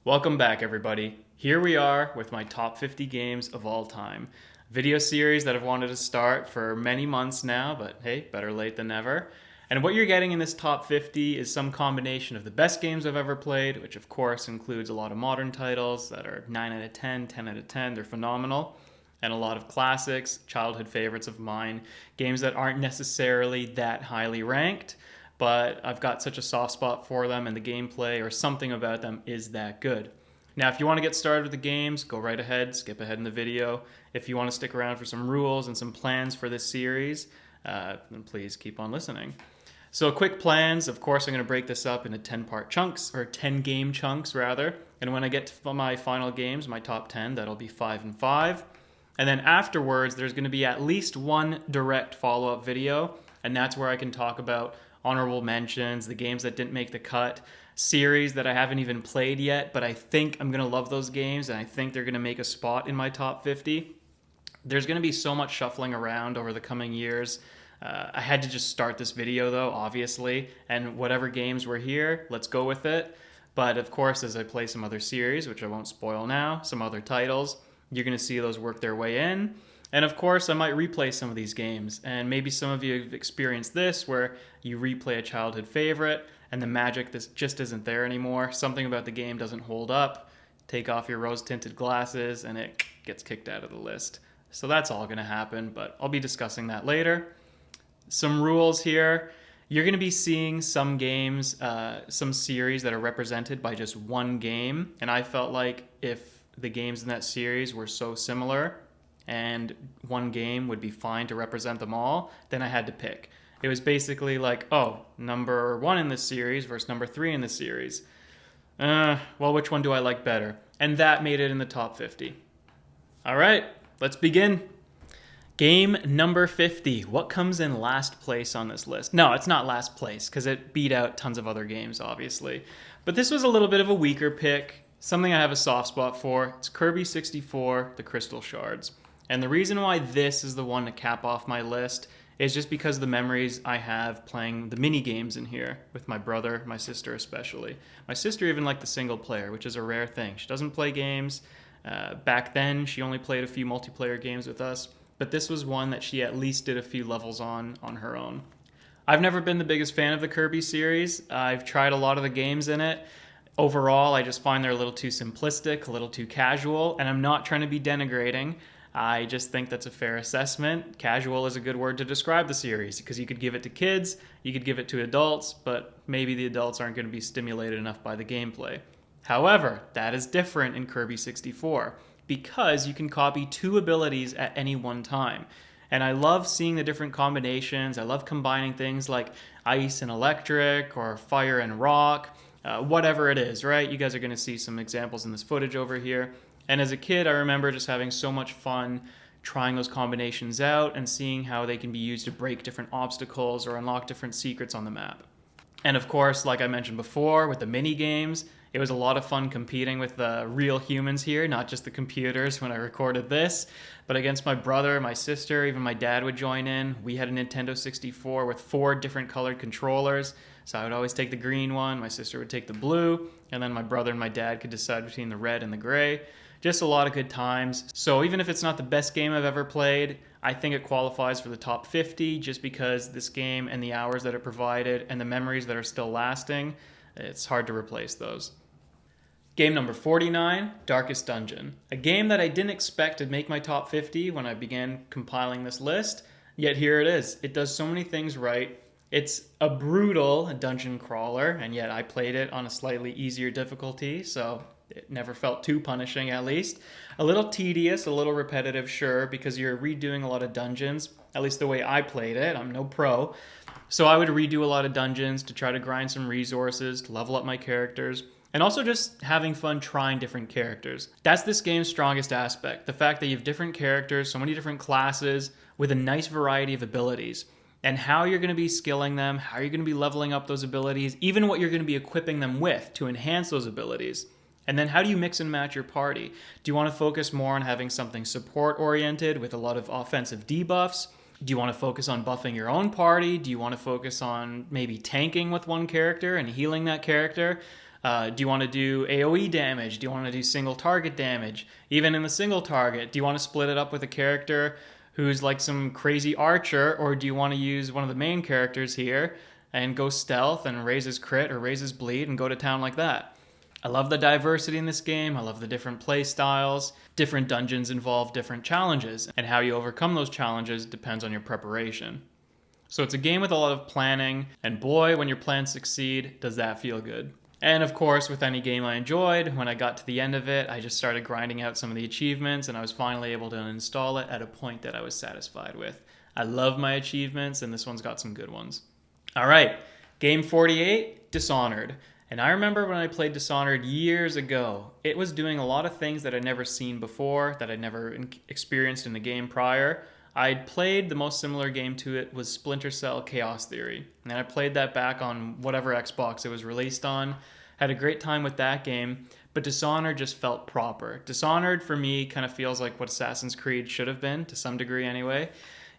Welcome back, everybody. Here we are with my top 50 games of all time. Video series that I've wanted to start for many months now, but hey, better late than never. And what you're getting in this top 50 is some combination of the best games I've ever played, which of course includes a lot of modern titles that are 9 out of 10, 10 out of 10, they're phenomenal. And a lot of classics, childhood favorites of mine, games that aren't necessarily that highly ranked, but I've got such a soft spot for them, and the gameplay or something about them is that good. Now, if you want to get started with the games, go right ahead, skip ahead in the video. If you want to stick around for some rules and some plans for this series, then please keep on listening. So, quick plans. Of course, I'm going to break this up into 10-part chunks, or 10 game chunks rather. And when I get to my final games, my top 10, that'll be 5 and 5. And then afterwards, there's going to be at least one direct follow-up video, and that's where I can talk about honorable mentions, the games that didn't make the cut, series that I haven't even played yet, but I think I'm going to love those games, and I think they're going to make a spot in my top 50. There's going to be so much shuffling around over the coming years. I had to just start this video, though, obviously, and whatever games were here, let's go with it. But of course, as I play some other series, which I won't spoil now, some other titles, you're going to see those work their way in. And of course, I might replay some of these games. And maybe some of you have experienced this where you replay a childhood favorite and the magic just isn't there anymore. Something about the game doesn't hold up. Take off your rose-tinted glasses and it gets kicked out of the list. So that's all going to happen, but I'll be discussing that later. Some rules here. You're going to be seeing some games, some series that are represented by just one game. And I felt like if the games in that series were so similar and one game would be fine to represent them all, then I had to pick. It was basically like, oh, number 1 in this series versus number 3 in this series. Well, which one do I like better? And that made it in the top 50. All right, let's begin. Game number 50. What comes in last place on this list? No, it's not last place because it beat out tons of other games, obviously. But this was a little bit of a weaker pick, something I have a soft spot for. It's Kirby 64, The Crystal Shards. And the reason why this is the one to cap off my list is just because of the memories I have playing the mini games in here with my brother, my sister especially. My sister even liked the single player, which is a rare thing. She doesn't play games. Back then, she only played a few multiplayer games with us, but this was one that she at least did a few levels on her own. I've never been the biggest fan of the Kirby series. I've tried a lot of the games in it. Overall, I just find they're a little too simplistic, a little too casual, and I'm not trying to be denigrating. I just think that's a fair assessment. Casual is a good word to describe the series because you could give it to kids, you could give it to adults, but maybe the adults aren't going to be stimulated enough by the gameplay. However, that is different in Kirby 64 because you can copy 2 abilities at any one time. And I love seeing the different combinations. I love combining things like ice and electric or fire and rock, whatever it is, right? You guys are going to see some examples in this footage over here. And as a kid, I remember just having so much fun trying those combinations out and seeing how they can be used to break different obstacles or unlock different secrets on the map. And of course, like I mentioned before, with the mini games, it was a lot of fun competing with the real humans here, not just the computers when I recorded this, but against my brother, my sister, even my dad would join in. We had a Nintendo 64 with 4 different colored controllers, so I would always take the green one, my sister would take the blue, and then my brother and my dad could decide between the red and the gray. Just a lot of good times. So even if it's not the best game I've ever played, I think it qualifies for the top 50 just because this game and the hours that it provided and the memories that are still lasting, it's hard to replace those. Game number 49, Darkest Dungeon. A game that I didn't expect to make my top 50 when I began compiling this list, yet here it is. It does so many things right. It's a brutal dungeon crawler, and yet I played it on a slightly easier difficulty, so it never felt too punishing, at least. A little tedious, a little repetitive, sure, because you're redoing a lot of dungeons, at least the way I played it. I'm no pro. So I would redo a lot of dungeons to try to grind some resources, to level up my characters, and also just having fun trying different characters. That's this game's strongest aspect, the fact that you have different characters, so many different classes, with a nice variety of abilities. And how you're going to be skilling them, how you're going to be leveling up those abilities, even what you're going to be equipping them with to enhance those abilities. And then how do you mix and match your party? Do you want to focus more on having something support-oriented with a lot of offensive debuffs? Do you want to focus on buffing your own party? Do you want to focus on maybe tanking with one character and healing that character? Do you want to do AoE damage? Do you want to do single target damage? Even in the single target, do you want to split it up with a character who's like some crazy archer, or do you want to use one of the main characters here and go stealth and raise his crit or raise his bleed and go to town like that? I love the diversity in this game. I love the different play styles. Different dungeons involve different challenges, and how you overcome those challenges depends on your preparation. So it's a game with a lot of planning, and boy, when your plans succeed, does that feel good. And of course, with any game I enjoyed, when I got to the end of it, I just started grinding out some of the achievements, and I was finally able to install it at a point that I was satisfied with. I love my achievements, and this one's got some good ones. All right, game 48, Dishonored. And I remember when I played Dishonored years ago, it was doing a lot of things that I'd never seen before, that I'd never experienced in the game prior. I'd played the most similar game to it was Splinter Cell Chaos Theory. And I played that back on whatever Xbox it was released on. Had a great time with that game, but Dishonored just felt proper. Dishonored for me kind of feels like what Assassin's Creed should have been, to some degree anyway,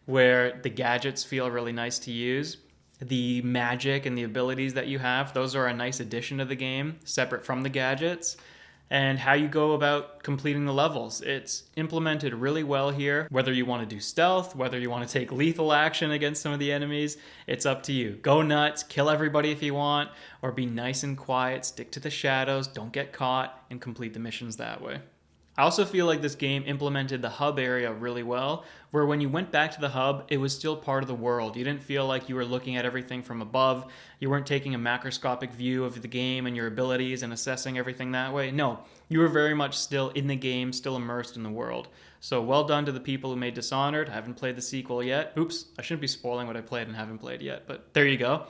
where the gadgets feel really nice to use. The magic and the abilities that you have, those are a nice addition to the game, separate from the gadgets. And how you go about completing the levels. It's implemented really well here. Whether you want to do stealth, whether you want to take lethal action against some of the enemies, it's up to you. Go nuts, kill everybody if you want, or be nice and quiet, stick to the shadows, don't get caught, and complete the missions that way. I also feel like this game implemented the hub area really well, where when you went back to the hub, it was still part of the world. You didn't feel like you were looking at everything from above. You weren't taking a macroscopic view of the game and your abilities and assessing everything that way. No, you were very much still in the game, still immersed in the world. So well done to the people who made Dishonored. I haven't played the sequel yet. Oops, I shouldn't be spoiling what I played and haven't played yet, but there you go.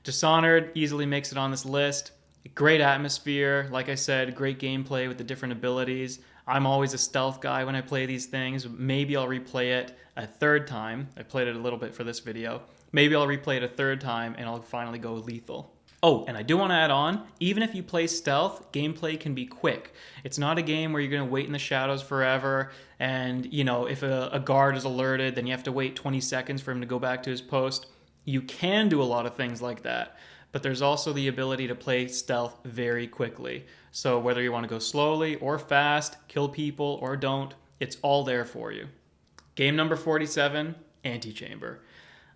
Dishonored easily makes it on this list. Great atmosphere. Like I said, great gameplay with the different abilities. I'm always a stealth guy when I play these things. Maybe I'll replay it a third time. I played it a little bit for this video. Maybe I'll replay it a third time and I'll finally go lethal. Oh, and I do want to add on, even if you play stealth, gameplay can be quick. It's not a game where you're going to wait in the shadows forever and, if a guard is alerted, then you have to wait 20 seconds for him to go back to his post. You can do a lot of things like that, but there's also the ability to play stealth very quickly. So whether you want to go slowly or fast, kill people or don't, it's all there for you. Game number 47, Antichamber.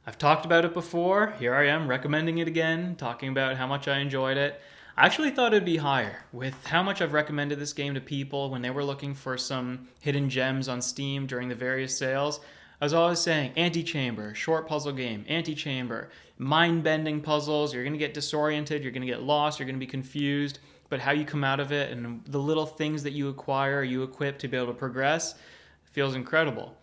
I've talked about it before. Here I am recommending it again, talking about how much I enjoyed it. I actually thought it'd be higher with how much I've recommended this game to people when they were looking for some hidden gems on Steam during the various sales. I was always saying, Antichamber, short puzzle game, Antichamber, mind-bending puzzles, you're going to get disoriented, you're going to get lost, you're going to be confused, but how you come out of it and the little things that you acquire, you equip to be able to progress, feels incredible.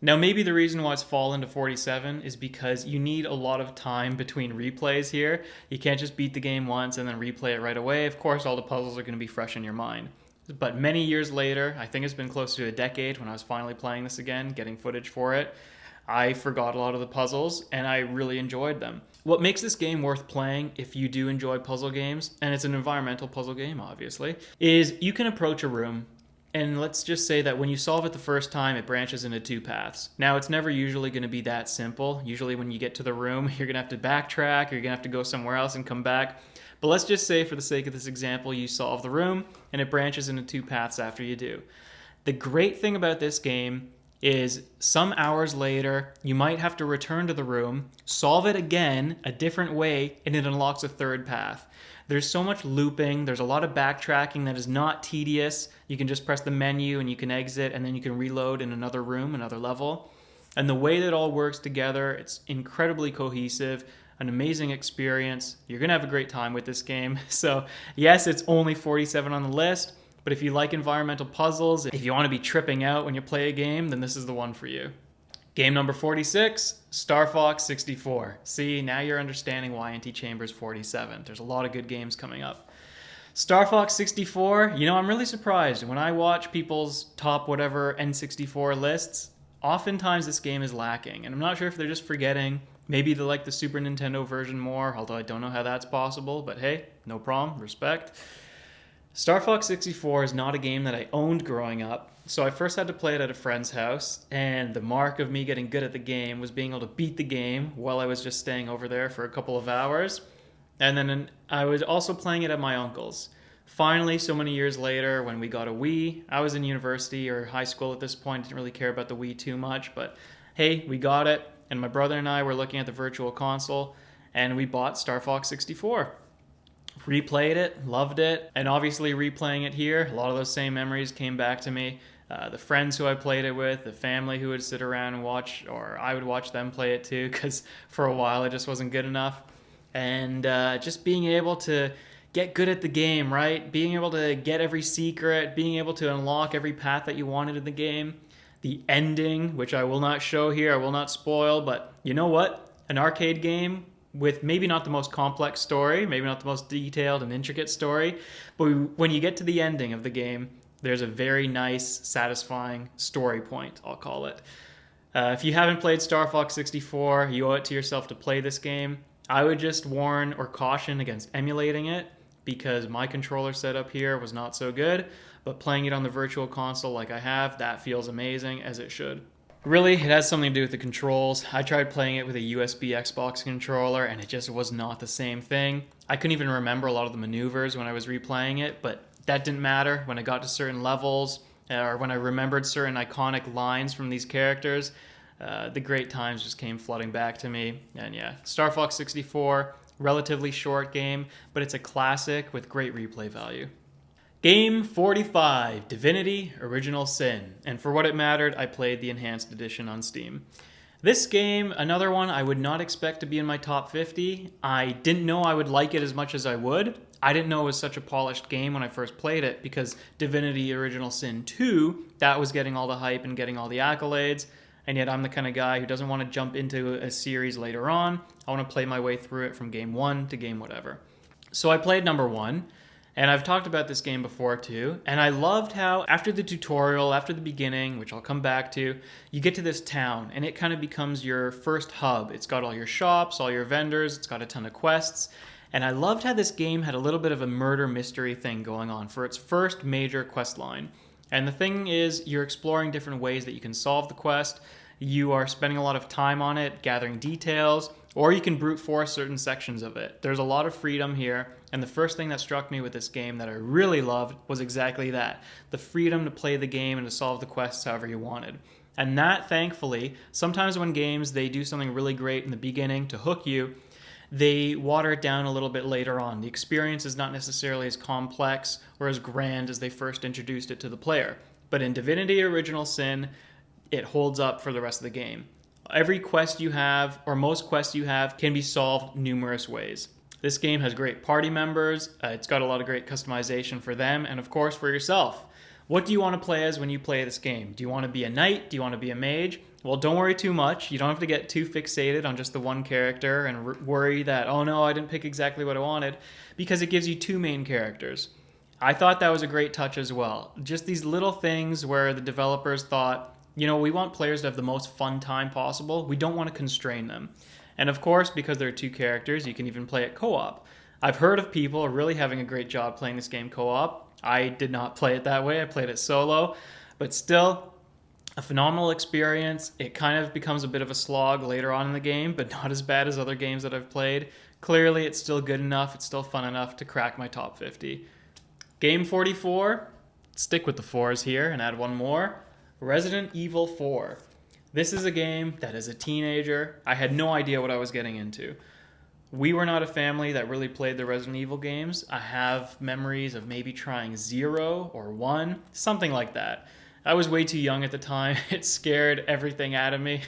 Now, maybe the reason why it's fallen to 47 is because you need a lot of time between replays here. You can't just beat the game once and then replay it right away. Of course, all the puzzles are going to be fresh in your mind. But many years later, I think it's been close to a decade when I was finally playing this again, getting footage for it, I forgot a lot of the puzzles and I really enjoyed them. What makes this game worth playing if you do enjoy puzzle games, and it's an environmental puzzle game obviously, is you can approach a room and let's just say that when you solve it the first time, it branches into two paths. Now, it's never usually going to be that simple. Usually when you get to the room, you're going to have to backtrack, you're going to have to go somewhere else and come back. But let's just say, for the sake of this example, you solve the room and it branches into two paths after you do. The great thing about this game is some hours later, you might have to return to the room, solve it again a different way, and it unlocks a third path. There's so much looping, there's a lot of backtracking that is not tedious. You can just press the menu and you can exit and then you can reload in another room, another level. And the way that it all works together, it's incredibly cohesive, an amazing experience. You're gonna have a great time with this game. So yes, it's only 47 on the list, but if you like environmental puzzles, if you want to be tripping out when you play a game, then this is the one for you. Game number 46, Star Fox 64. See, now you're understanding why Antichamber's 47. There's a lot of good games coming up. Star Fox 64, I'm really surprised. When I watch people's top whatever N64 lists, oftentimes this game is lacking. And I'm not sure if they're just forgetting. Maybe they like the Super Nintendo version more, although I don't know how that's possible. But hey, no problem, respect. Star Fox 64 is not a game that I owned growing up, so I first had to play it at a friend's house, and the mark of me getting good at the game was being able to beat the game while I was just staying over there for a couple of hours. And then I was also playing it at my uncle's. Finally, so many years later, when we got a Wii, I was in university or high school at this point, didn't really care about the Wii too much, but hey, we got it. And my brother and I were looking at the virtual console, and we bought Star Fox 64. Replayed it, loved it, and obviously replaying it here, a lot of those same memories came back to me. The friends who I played it with, the family who would sit around and watch, or I would watch them play it too, because for a while it just wasn't good enough. And just being able to get good at the game, right? Being able to get every secret, being able to unlock every path that you wanted in the game. The ending, which I will not show here, I will not spoil, but you know what? An arcade game with maybe not the most complex story, maybe not the most detailed and intricate story, but when you get to the ending of the game, there's a very nice, satisfying story point, I'll call it. If you haven't played Star Fox 64, you owe it to yourself to play this game. I would just warn or caution against emulating it because my controller setup here was not so good, but playing it on the virtual console like I have, that feels amazing, as it should. Really, it has something to do with the controls. I tried playing it with a USB Xbox controller and it just was not the same thing. I couldn't even remember a lot of the maneuvers when I was replaying it, but that didn't matter. When I got to certain levels or when I remembered certain iconic lines from these characters, the great times just came flooding back to me. And yeah, Star Fox 64, relatively short game, but it's a classic with great replay value. Game 45, Divinity Original Sin. And for what it mattered, I played the Enhanced Edition on Steam. This game, another one I would not expect to be in my top 50. I didn't know I would like it as much as I would. I didn't know it was such a polished game when I first played it because Divinity Original Sin 2, that was getting all the hype and getting all the accolades. And yet I'm the kind of guy who doesn't want to jump into a series later on. I want to play my way through it from game 1 to game whatever. So I played number 1. And I've talked about this game before too, and I loved how after the tutorial, after the beginning, which I'll come back to, you get to this town, and it kind of becomes your first hub. It's got all your shops, all your vendors, it's got a ton of quests, and I loved how this game had a little bit of a murder mystery thing going on for its first major quest line. And the thing is, you're exploring different ways that you can solve the quest, you are spending a lot of time on it, gathering details, or you can brute force certain sections of it. There's a lot of freedom here, and the first thing that struck me with this game that I really loved was exactly that. The freedom to play the game and to solve the quests however you wanted. And that, thankfully, sometimes when games, they do something really great in the beginning to hook you, they water it down a little bit later on. The experience is not necessarily as complex or as grand as they first introduced it to the player. But in Divinity Original Sin, it holds up for the rest of the game. Every quest you have, or most quests you have, can be solved numerous ways. This game has great party members, it's got a lot of great customization for them, and of course for yourself. What do you want to play as when you play this game? Do you want to be a knight? Do you want to be a mage? Well, don't worry too much. You don't have to get too fixated on just the one character and worry that, oh no, I didn't pick exactly what I wanted, because it gives you two main characters. I thought that was a great touch as well. Just these little things where the developers thought, you know, we want players to have the most fun time possible. We don't want to constrain them. And of course, because there are two characters, you can even play it co-op. I've heard of people really having a great job playing this game co-op. I did not play it that way. I played it solo. But still, a phenomenal experience. It kind of becomes a bit of a slog later on in the game, but not as bad as other games that I've played. Clearly, it's still good enough. It's still fun enough to crack my top 50. Game 44. Stick with the fours here and add one more. Resident Evil 4. This is a game that as a teenager, I had no idea what I was getting into. We were not a family that really played the Resident Evil games. I have memories of maybe trying 0 or 1, something like that. I was way too young at the time. It scared everything out of me.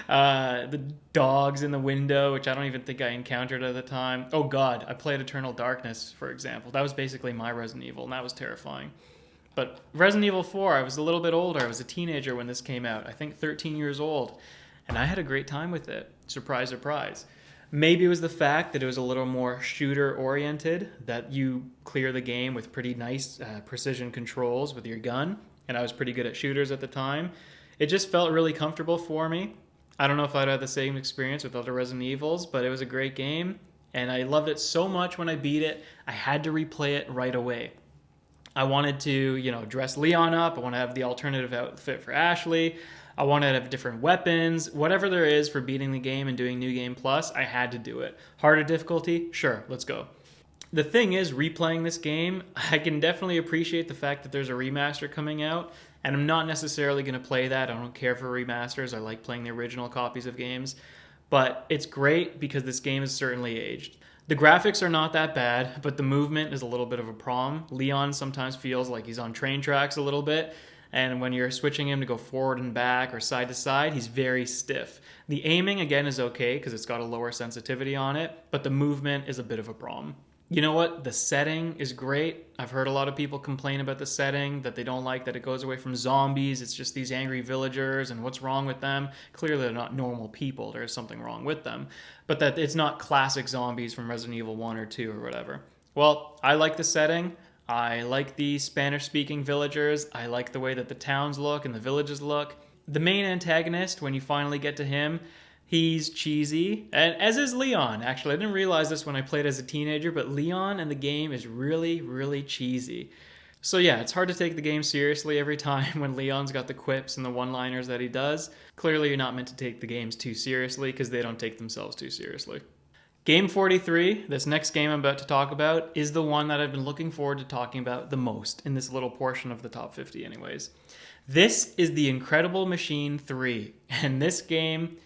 The dogs in the window, which I don't even think I encountered at the time. Oh God, I played Eternal Darkness, for example. That was basically my Resident Evil, and that was terrifying. But Resident Evil 4, I was a little bit older. I was a teenager when this came out. I think 13 years old. And I had a great time with it. Surprise, surprise. Maybe it was the fact that it was a little more shooter-oriented, that you clear the game with pretty nice precision controls with your gun. And I was pretty good at shooters at the time. It just felt really comfortable for me. I don't know if I'd had the same experience with other Resident Evils, but it was a great game. And I loved it so much when I beat it, I had to replay it right away. I wanted to, dress Leon up. I want to have the alternative outfit for Ashley. I wanted to have different weapons. Whatever there is for beating the game and doing New Game Plus, I had to do it. Harder difficulty? Sure, let's go. The thing is, replaying this game, I can definitely appreciate the fact that there's a remaster coming out, and I'm not necessarily going to play that. I don't care for remasters. I like playing the original copies of games, but it's great because this game is certainly aged. The graphics are not that bad, but the movement is a little bit of a problem. Leon sometimes feels like he's on train tracks a little bit, and when you're switching him to go forward and back or side to side, he's very stiff. The aiming, again, is okay because it's got a lower sensitivity on it, but the movement is a bit of a problem. You know what? The setting is great. I've heard a lot of people complain about the setting, that they don't like that it goes away from zombies. It's just these angry villagers and what's wrong with them. Clearly, they're not normal people. There's something wrong with them. But that it's not classic zombies from Resident Evil 1 or 2 or whatever. Well, I like the setting. I like the Spanish-speaking villagers. I like the way that the towns look and the villages look. The main antagonist, when you finally get to him, he's cheesy, and as is Leon. Actually, I didn't realize this when I played as a teenager, but Leon in the game is really, really cheesy. So yeah, it's hard to take the game seriously every time when Leon's got the quips and the one-liners that he does. Clearly, you're not meant to take the games too seriously because they don't take themselves too seriously. Game 43, this next game I'm about to talk about, is the one that I've been looking forward to talking about the most in this little portion of the top 50 anyways. This is The Incredible Machine 3, and this game,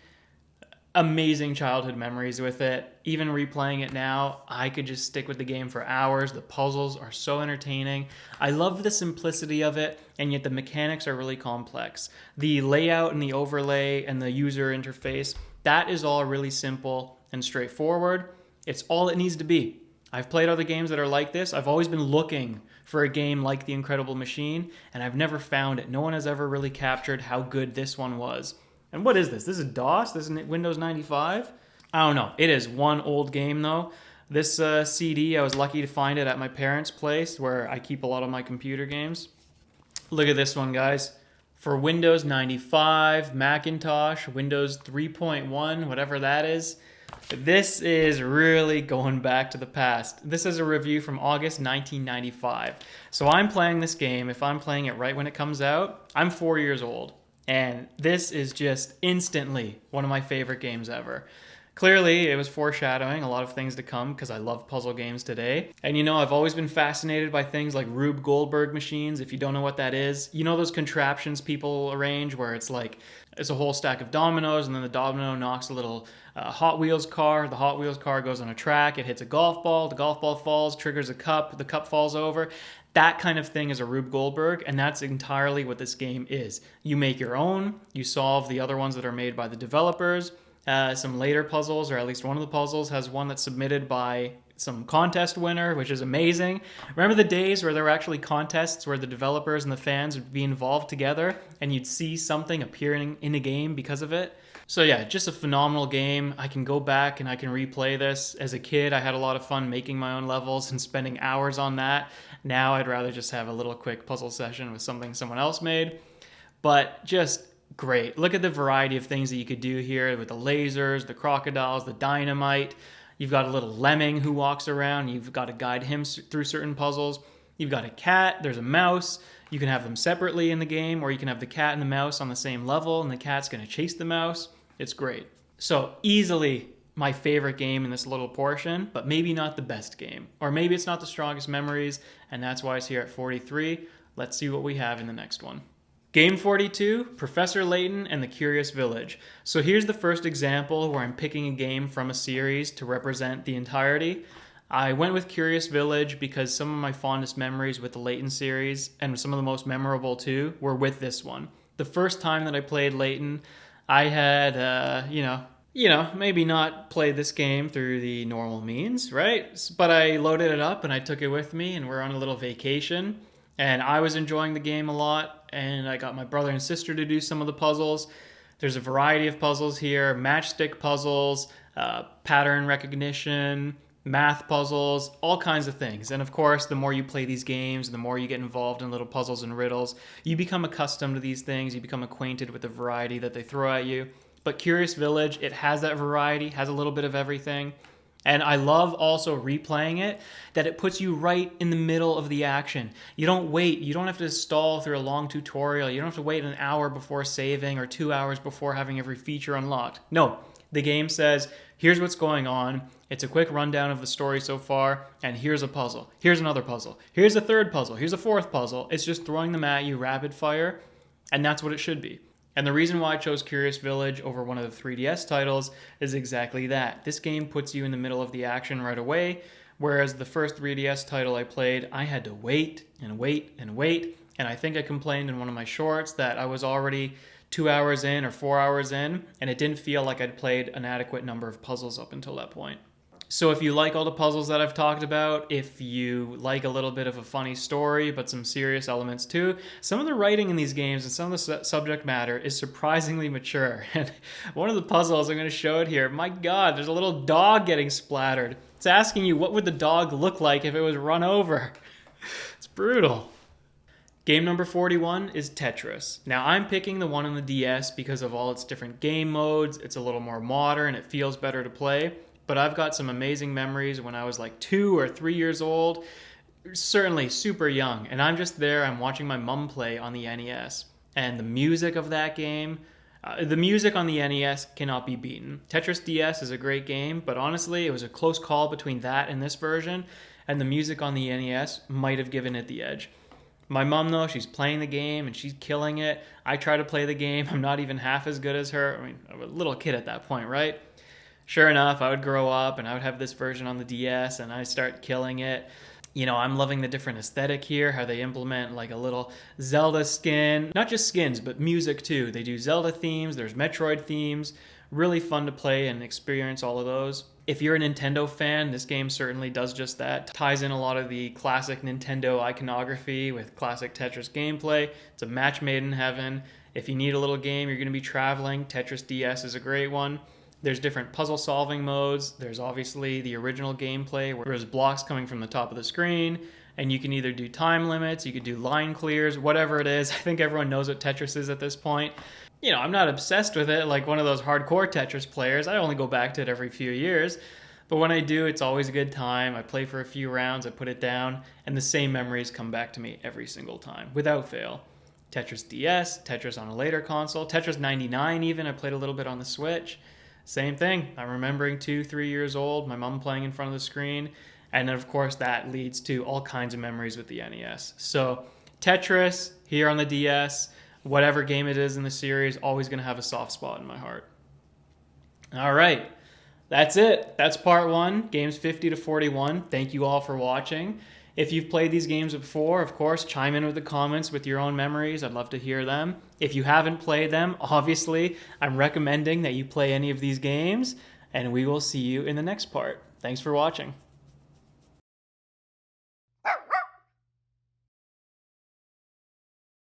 amazing childhood memories with it. Even replaying it now, I could just stick with the game for hours. The puzzles are so entertaining. I love the simplicity of it, and yet the mechanics are really complex. The layout and the overlay and the user interface, that is all really simple and straightforward. It's all it needs to be. I've played other games that are like this. I've always been looking for a game like The Incredible Machine, and I've never found it. No one has ever really captured how good this one was. And what is this? This is DOS? This is Windows 95? I don't know. It is one old game, though. This CD, I was lucky to find it at my parents' place where I keep a lot of my computer games. Look at this one, guys. For Windows 95, Macintosh, Windows 3.1, whatever that is, this is really going back to the past. This is a review from August 1995. So I'm playing this game. If I'm playing it right when it comes out, I'm 4 years old. And this is just instantly one of my favorite games ever. Clearly, it was foreshadowing a lot of things to come because I love puzzle games today. And you know, I've always been fascinated by things like Rube Goldberg machines. If you don't know what that is, you know those contraptions people arrange where it's like, it's a whole stack of dominoes and then the domino knocks a little Hot Wheels car. The Hot Wheels car goes on a track, it hits a golf ball, the golf ball falls, triggers a cup, the cup falls over. That kind of thing is a Rube Goldberg, and that's entirely what this game is. You make your own, you solve the other ones that are made by the developers. Some later puzzles, or at least one of the puzzles, has one that's submitted by some contest winner, which is amazing. Remember the days where there were actually contests where the developers and the fans would be involved together and you'd see something appearing in a game because of it? So yeah, just a phenomenal game. I can go back and I can replay this. As a kid, I had a lot of fun making my own levels and spending hours on that. Now I'd rather just have a little quick puzzle session with something someone else made. But just great. Look at the variety of things that you could do here with the lasers, the crocodiles, the dynamite. You've got a little lemming who walks around. You've got to guide him through certain puzzles. You've got a cat. There's a mouse. You can have them separately in the game, or you can have the cat and the mouse on the same level, and the cat's going to chase the mouse. It's great. So easily my favorite game in this little portion, but maybe not the best game. Or maybe it's not the strongest memories, and that's why it's here at 43. Let's see what we have in the next one. Game 42, Professor Layton and the Curious Village. So here's the first example where I'm picking a game from a series to represent the entirety. I went with Curious Village because some of my fondest memories with the Layton series, and some of the most memorable too, were with this one. The first time that I played Layton, I had, maybe not played this game through the normal means, right? But I loaded it up and I took it with me, and we're on a little vacation. And I was enjoying the game a lot, and I got my brother and sister to do some of the puzzles. There's a variety of puzzles here, matchstick puzzles, pattern recognition, math puzzles, all kinds of things. And of course, the more you play these games, the more you get involved in little puzzles and riddles, you become accustomed to these things, you become acquainted with the variety that they throw at you. But Curious Village, it has that variety, has a little bit of everything. And I love also replaying it, that it puts you right in the middle of the action. You don't wait. You don't have to stall through a long tutorial. You don't have to wait an hour before saving or 2 hours before having every feature unlocked. No, the game says, here's what's going on. It's a quick rundown of the story so far, and here's a puzzle. Here's another puzzle. Here's a third puzzle. Here's a fourth puzzle. It's just throwing them at you rapid fire, and that's what it should be. And the reason why I chose Curious Village over one of the 3DS titles is exactly that. This game puts you in the middle of the action right away, whereas the first 3DS title I played, I had to wait and wait and wait. And I think I complained in one of my shorts that I was already 2 hours in or 4 hours in, and it didn't feel like I'd played an adequate number of puzzles up until that point. So if you like all the puzzles that I've talked about, if you like a little bit of a funny story, but some serious elements too, some of the writing in these games and some of the subject matter is surprisingly mature. And one of the puzzles, I'm going to show it here, my God, there's a little dog getting splattered. It's asking you, what would the dog look like if it was run over? It's brutal. Game number 41 is Tetris. Now I'm picking the one on the DS because of all its different game modes. It's a little more modern, it feels better to play. But I've got some amazing memories when I was like 2 or 3 years old, certainly super young. And I'm just there, I'm watching my mom play on the NES. And the music of that game, the music on the NES cannot be beaten. Tetris DS is a great game, but honestly, it was a close call between that and this version. And the music on the NES might have given it the edge. My mom, though, she's playing the game and she's killing it. I try to play the game. I'm not even half as good as her. I mean, I'm a little kid at that point, right? Sure enough, I would grow up and I would have this version on the DS and I start killing it. You know, I'm loving the different aesthetic here, how they implement like a little Zelda skin. Not just skins, but music too. They do Zelda themes, there's Metroid themes. Really fun to play and experience all of those. If you're a Nintendo fan, this game certainly does just that. Ties in a lot of the classic Nintendo iconography with classic Tetris gameplay. It's a match made in heaven. If you need a little game, you're going to be traveling, Tetris DS is a great one. There's different puzzle solving modes. There's obviously the original gameplay where there's blocks coming from the top of the screen, and you can either do time limits, you could do line clears, whatever it is. I think everyone knows what Tetris is at this point. You know, I'm not obsessed with it like one of those hardcore Tetris players. I only go back to it every few years. But when I do, it's always a good time. I play for a few rounds, I put it down, and the same memories come back to me every single time, without fail. Tetris DS, Tetris on a later console, Tetris 99 even, I played a little bit on the Switch. Same thing. I'm remembering 2, 3 years old, my mom playing in front of the screen, and then of course that leads to all kinds of memories with the NES. So Tetris here on the DS, whatever game it is in the series, always going to have a soft spot in my heart. All right, that's it. That's part 1, games 50 to 41. Thank you all for watching. If you've played these games before, of course, chime in with the comments with your own memories. I'd love to hear them. If you haven't played them, obviously, I'm recommending that you play any of these games, and we will see you in the next part. Thanks for watching.